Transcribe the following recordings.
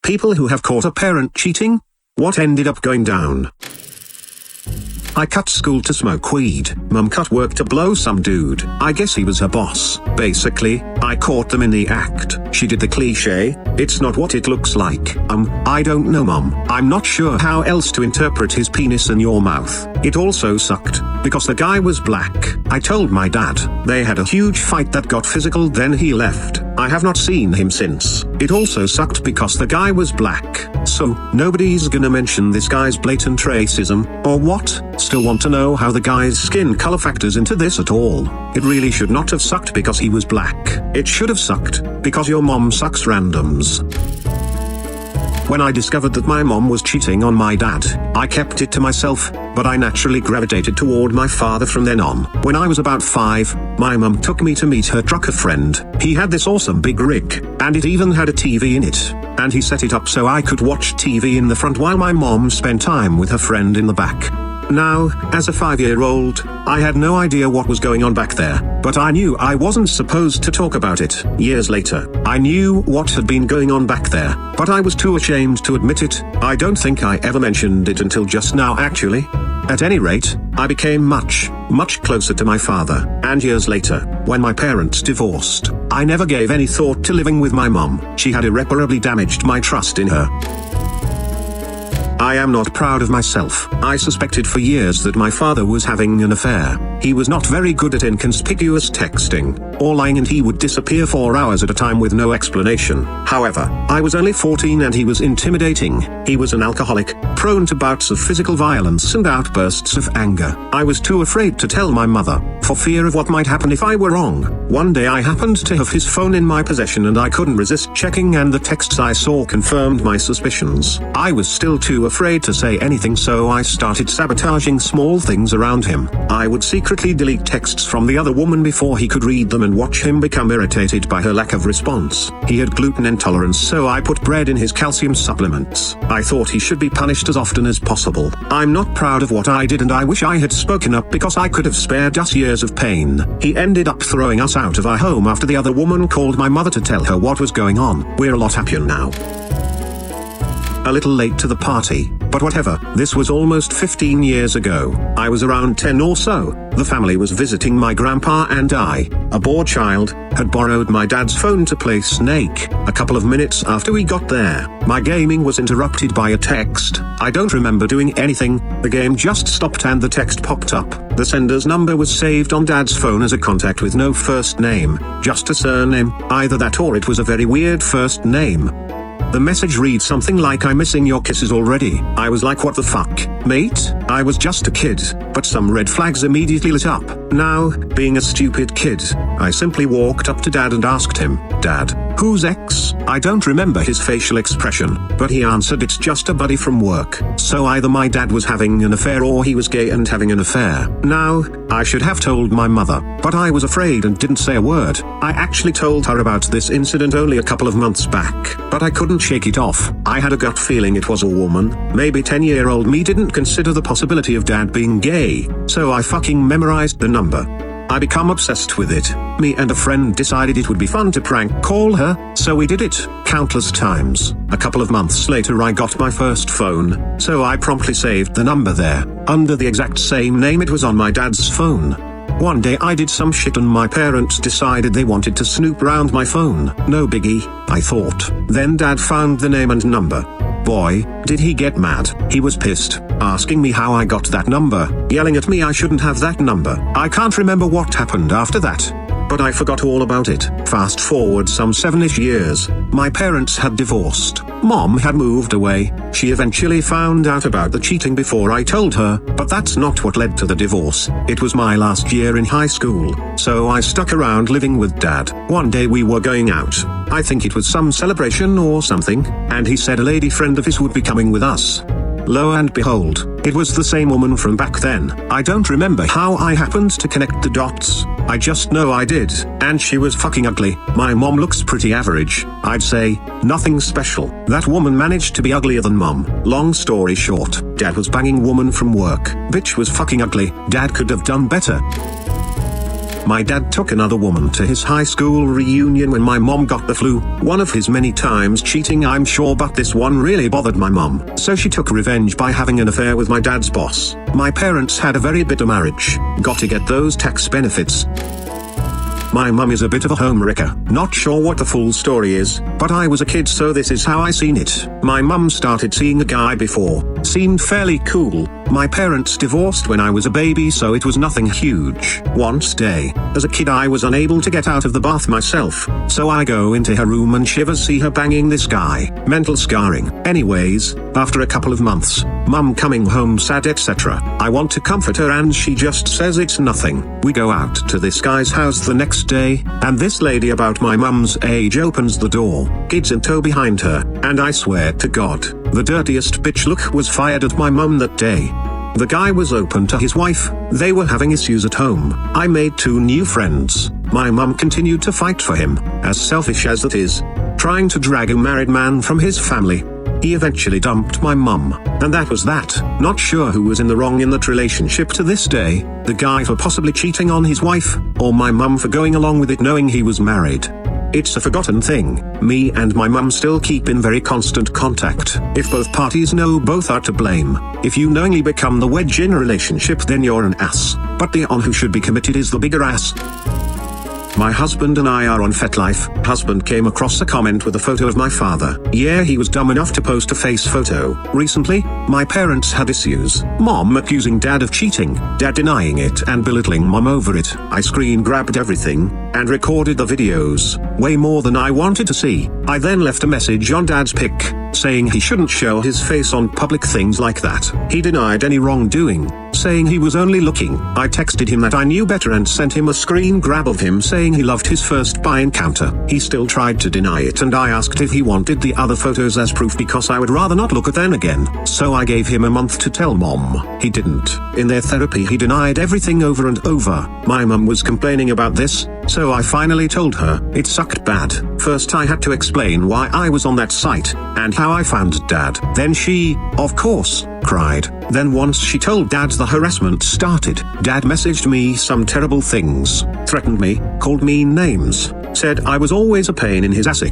People who have caught a parent cheating? What ended up going down? I cut school to smoke weed. Mum cut work to blow some dude. I guess he was her boss. Basically, I caught them in the act. She did the cliche, "It's not what it looks like." I don't know, Mum. I'm not sure how else to interpret his penis in your mouth. It also sucked, because the guy was black. I told my dad. They had a huge fight that got physical, then he left. I have not seen him since. It also sucked because the guy was black. So, nobody's gonna mention this guy's blatant racism, or what? Still want to know how the guy's skin color factors into this at all. It really should not have sucked because he was black. It should have sucked, because your mom sucks randoms. When I discovered that my mom was cheating on my dad, I kept it to myself, but I naturally gravitated toward my father from then on. When I was about 5, my mom took me to meet her trucker friend. He had this awesome big rig, and it even had a TV in it. And he set it up so I could watch TV in the front while my mom spent time with her friend in the back. Now, as a 5-year-old, I had no idea what was going on back there, but I knew I wasn't supposed to talk about it. Years later, I knew what had been going on back there, but I was too ashamed to admit it. I don't think I ever mentioned it until just now actually. At any rate, I became much closer to my father, and years later, when my parents divorced, I never gave any thought to living with my mom. She had irreparably damaged my trust in her. I am not proud of myself. I suspected for years that my father was having an affair. He was not very good at inconspicuous texting, or lying, and he would disappear for hours at a time with no explanation. However, I was only 14 and he was intimidating. He was an alcoholic, prone to bouts of physical violence and outbursts of anger. I was too afraid to tell my mother, for fear of what might happen if I were wrong. One day I happened to have his phone in my possession and I couldn't resist checking, and the texts I saw confirmed my suspicions. I was still too afraid to say anything, so I started sabotaging small things around him. I would secretly delete texts from the other woman before he could read them and watch him become irritated by her lack of response. He had gluten intolerance, so I put bread in his calcium supplements. I thought he should be punished as often as possible. I'm not proud of what I did, and I wish I had spoken up because I could have spared us years of pain. He ended up throwing us out of our home after the other woman called my mother to tell her what was going on. We're a lot happier now. A little late to the party, but whatever. This was almost 15 years ago. I was around 10 or so. The family was visiting my grandpa, and I, a bored child, had borrowed my dad's phone to play Snake. A couple of minutes after we got there, my gaming was interrupted by a text. I don't remember doing anything. The game just stopped and the text popped up. The sender's number was saved on dad's phone as a contact with no first name, just a surname. Either that or it was a very weird first name. The message reads something like, "I'm missing your kisses already." I was like, what the fuck, mate? I was just a kid, but some red flags immediately lit up. Now, being a stupid kid, I simply walked up to dad and asked him, "Dad, who's ex?" I don't remember his facial expression, but he answered, "It's just a buddy from work." So either my dad was having an affair or he was gay and having an affair. Now, I should have told my mother, but I was afraid and didn't say a word. I actually told her about this incident only a couple of months back, but I couldn't shake it off. I had a gut feeling it was a woman. Maybe 10-year-old me didn't consider the possibility of dad being gay, so I fucking memorized the number. I become obsessed with it. Me and a friend decided it would be fun to prank call her, so we did it, countless times. A couple of months later I got my first phone, so I promptly saved the number there. Under the exact same name it was on my dad's phone. One day I did some shit and my parents decided they wanted to snoop around my phone. No biggie, I thought. Then dad found the name and number. Boy, did he get mad. He was pissed, asking me how I got that number, yelling at me I shouldn't have that number. I can't remember what happened after that, but I forgot all about it. Fast forward some 7-ish years, my parents had divorced. Mom had moved away. She eventually found out about the cheating before I told her, but that's not what led to the divorce. It was my last year in high school, so I stuck around living with dad. One day we were going out. I think it was some celebration or something, and he said a lady friend of his would be coming with us. Lo and behold, it was the same woman from back then. I don't remember how I happened to connect the dots. I just know I did, and she was fucking ugly. My mom looks pretty average, I'd say, nothing special. That woman managed to be uglier than mom. Long story short, dad was banging woman from work. Bitch was fucking ugly. Dad could have done better. My dad took another woman to his high school reunion when my mom got the flu. One of his many times cheating, I'm sure, but this one really bothered my mom. So she took revenge by having an affair with my dad's boss. My parents had a very bitter marriage. Got to get those tax benefits. My mum is a bit of a homewrecker. Not sure what the full story is, but I was a kid, so this is how I seen it. My mum started seeing a guy before. Seemed fairly cool. My parents divorced when I was a baby, so it was nothing huge. One day, as a kid, I was unable to get out of the bath myself, so I go into her room and shivers see her banging this guy. Mental scarring. Anyways, after a couple of months, mum coming home sad etc. I want to comfort her and she just says it's nothing. We go out to this guy's house the next day, and this lady about my mum's age opens the door, kids in tow behind her, and I swear to God, the dirtiest bitch look was fired at my mum that day. The guy was open to his wife, they were having issues at home. I made 2 new friends. My mum continued to fight for him, as selfish as it is, trying to drag a married man from his family. He eventually dumped my mum, and that was that. Not sure who was in the wrong in that relationship to this day, the guy for possibly cheating on his wife, or my mum for going along with it knowing he was married. It's a forgotten thing. Me and my mum still keep in very constant contact. If both parties know both are to blame. If you knowingly become the wedge in a relationship, then you're an ass. But the on who should be committed is the bigger ass. My husband and I are on FetLife. Husband came across a comment with a photo of my father. Yeah, he was dumb enough to post a face photo. Recently, my parents had issues. Mom accusing dad of cheating, dad denying it and belittling mom over it. I screen grabbed everything and recorded the videos. Way more than I wanted to see. I then left a message on dad's pic, saying he shouldn't show his face on public things like that. He denied any wrongdoing, saying he was only looking. I texted him that I knew better and sent him a screen grab of him saying he loved his first bi encounter. He still tried to deny it, and I asked if he wanted the other photos as proof because I would rather not look at them again. So I gave him a month to tell mom. He didn't. In their therapy he denied everything over and over. My mum was complaining about this, so I finally told her. It sucked bad. First I had to explain why I was on that site, and how I found dad. Then she, of course, cried. Then once she told dad, the harassment started. Dad messaged me some terrible things, threatened me, called me names, said I was always a pain in his ass.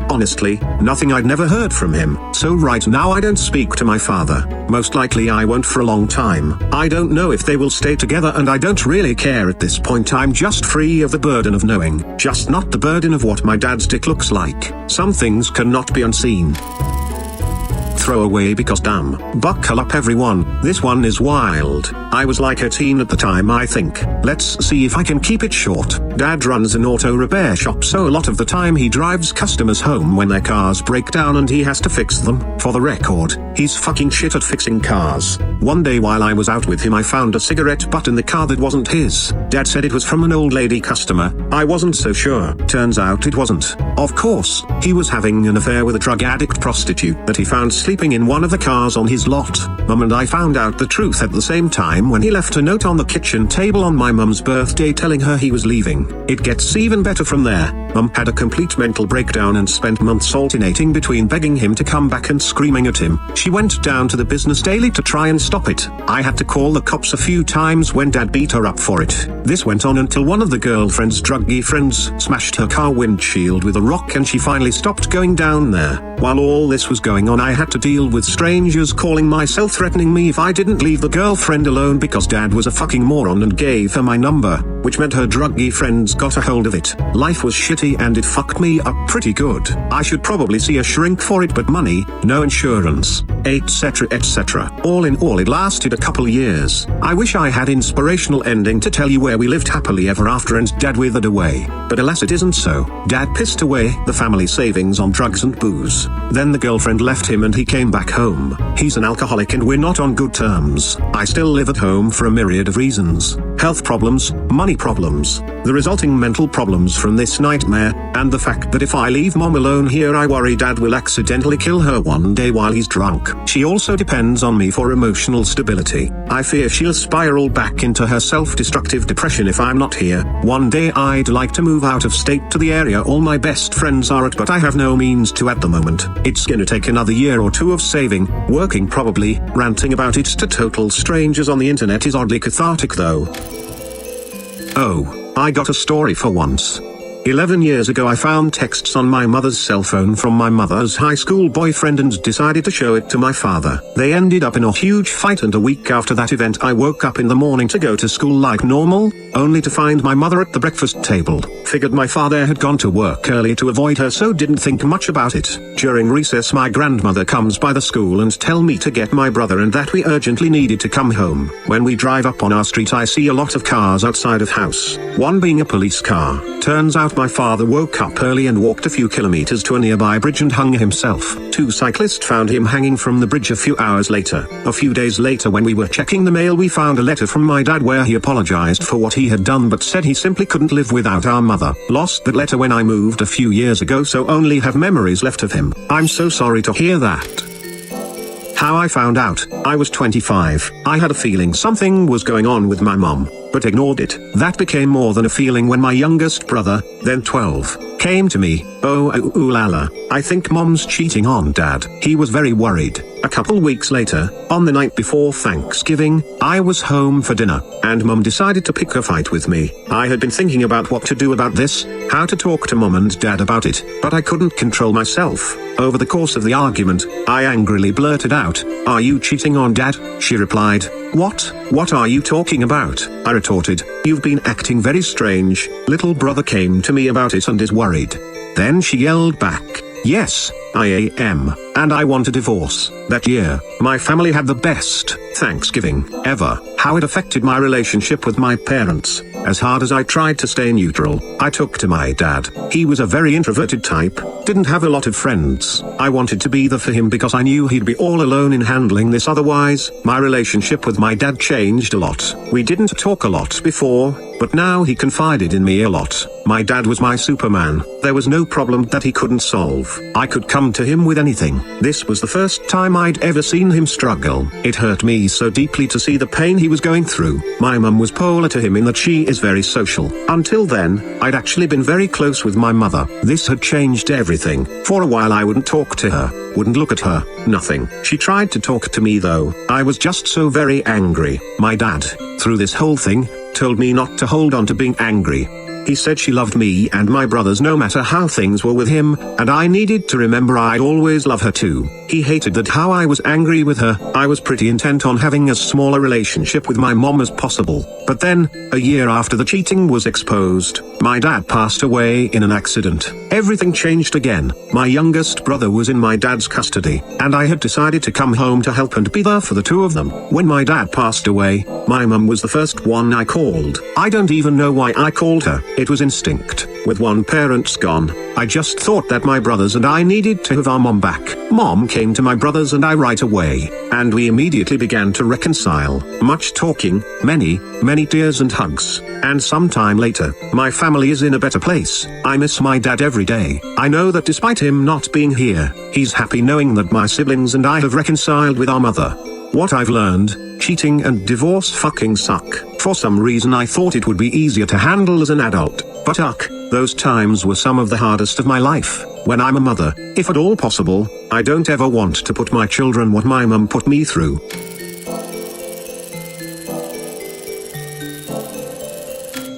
Honestly, nothing I'd never heard from him. So right now I don't speak to my father. Most likely I won't for a long time. I don't know if they will stay together, and I don't really care at this point. I'm just free of the burden of knowing, just not the burden of what my dad's dick looks like. Some things cannot be unseen. Throw away because damn. Buckle up everyone, this one is wild. I was like a teen at the time, I think. Let's see if I can keep it short. Dad runs an auto repair shop, so a lot of the time he drives customers home when their cars break down and he has to fix them. For the record, he's fucking shit at fixing cars. One day while I was out with him I found a cigarette butt in the car that wasn't his. Dad said it was from an old lady customer. I wasn't so sure. Turns out it wasn't. Of course, he was having an affair with a drug addict prostitute that he found sleeping in one of the cars on his lot. Mum and I found out the truth at the same time when he left a note on the kitchen table on my mum's birthday telling her he was leaving. It gets even better from there. Mum had a complete mental breakdown and spent months alternating between begging him to come back and screaming at him. She went down to the business daily to try and stop it. I had to call the cops a few times when Dad beat her up for it. This went on until one of the girlfriend's druggy friends smashed her car windshield with a rock and she finally stopped going down there. While all this was going on I had to deal with strangers calling my cell threatening me if I didn't leave the girlfriend alone because Dad was a fucking moron and gave her my number, which meant her druggy friends got a hold of it. Life was shitty and it fucked me up pretty good. I should probably see a shrink for it, but money, no insurance, etc etc. All in all it lasted a couple years. I wish I had inspirational ending to tell you where we lived happily ever after and Dad withered away. But alas it isn't so. Dad pissed away the family savings on drugs and booze. Then the girlfriend left him and he came back home. He's an alcoholic and we're not on good terms. I still live at home for a myriad of reasons. Health problems, money problems, the resulting mental problems from this nightmare, and the fact that if I leave mom alone here I worry Dad will accidentally kill her one day while he's drunk. She also depends on me for emotional stability. I fear she'll spiral back into her self-destructive depression if I'm not here. One day I'd like to move out of state to the area all my best friends are at, but I have no means to at the moment. It's gonna take another year or two of saving, working probably. Ranting about it to total strangers on the internet is oddly cathartic though. Oh. I got a story for once. 11 years ago I found texts on my mother's cell phone from my mother's high school boyfriend and decided to show it to my father. They ended up in a huge fight, and a week after that event I woke up in the morning to go to school like normal, only to find my mother at the breakfast table. Figured my father had gone to work early to avoid her, so didn't think much about it. During recess my grandmother comes by the school and tell me to get my brother and that we urgently needed to come home. When we drive up on our street I see a lot of cars outside of house, one being a police car. Turns out my father woke up early and walked a few kilometers to a nearby bridge and hung himself. Two cyclists found him hanging from the bridge a few hours later. A few days later when we were checking the mail we found a letter from my dad where he apologized for what he had done but said he simply couldn't live without our mother. Lost that letter when I moved a few years ago, so only have memories left of him. I'm so sorry to hear that. How I found out. I was 25. I had a feeling something was going on with my mom, but ignored it. That became more than a feeling when my youngest brother, then 12, came to me. Oh ooh la la, I think mom's cheating on dad. He was very worried. A couple weeks later, on the night before Thanksgiving, I was home for dinner, and mom decided to pick a fight with me. I had been thinking about what to do about this, how to talk to mom and dad about it, but I couldn't control myself. Over the course of the argument, I angrily blurted out, "Are you cheating on dad?" She replied, What are you talking about?" I retorted, "You've been acting very strange. Little brother came to me about it and is worried." Then she yelled back, "Yes, I am, and I want a divorce." That year, my family had the best Thanksgiving ever. How it affected my relationship with my parents. As hard as I tried to stay neutral, I took to my dad. He was a very introverted type, didn't have a lot of friends. I wanted to be there for him because I knew he'd be all alone in handling this otherwise. My relationship with my dad changed a lot. We didn't talk a lot before, but now he confided in me a lot. My dad was my Superman. There was no problem that he couldn't solve. I could come to him with anything. This was the first time I'd ever seen him struggle. It hurt me so deeply to see the pain he was going through. My mum was polar to him in that she is very social. Until then, I'd actually been very close with my mother. This had changed everything. For a while I wouldn't talk to her, wouldn't look at her, nothing. She tried to talk to me though. I was just so very angry. My dad, through this whole thing, told me not to hold on to being angry. He said she loved me and my brothers no matter how things were with him, and I needed to remember I'd always love her too. He hated that how I was angry with her. I was pretty intent on having as small a relationship with my mom as possible. But then, a year after the cheating was exposed, my dad passed away in an accident. Everything changed again. My youngest brother was in my dad's custody, and I had decided to come home to help and be there for the two of them. When my dad passed away, my mum was the first one I called. I don't even know why I called her. It was instinct. With one parent's gone, I just thought that my brothers and I needed to have our mom back. Mom came to my brothers and I right away, and we immediately began to reconcile. Much talking, many tears and hugs. And sometime later, my family is in a better place. I miss my dad every day. I know that despite him not being here, he's happy knowing that my siblings and I have reconciled with our mother. What I've learned, cheating and divorce fucking suck. For some reason I thought it would be easier to handle as an adult, but those times were some of the hardest of my life. When I'm a mother, if at all possible, I don't ever want to put my children what my mum put me through.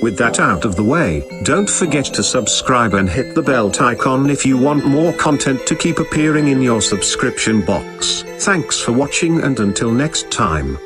With that out of the way, don't forget to subscribe and hit the bell icon if you want more content to keep appearing in your subscription box. Thanks for watching and until next time.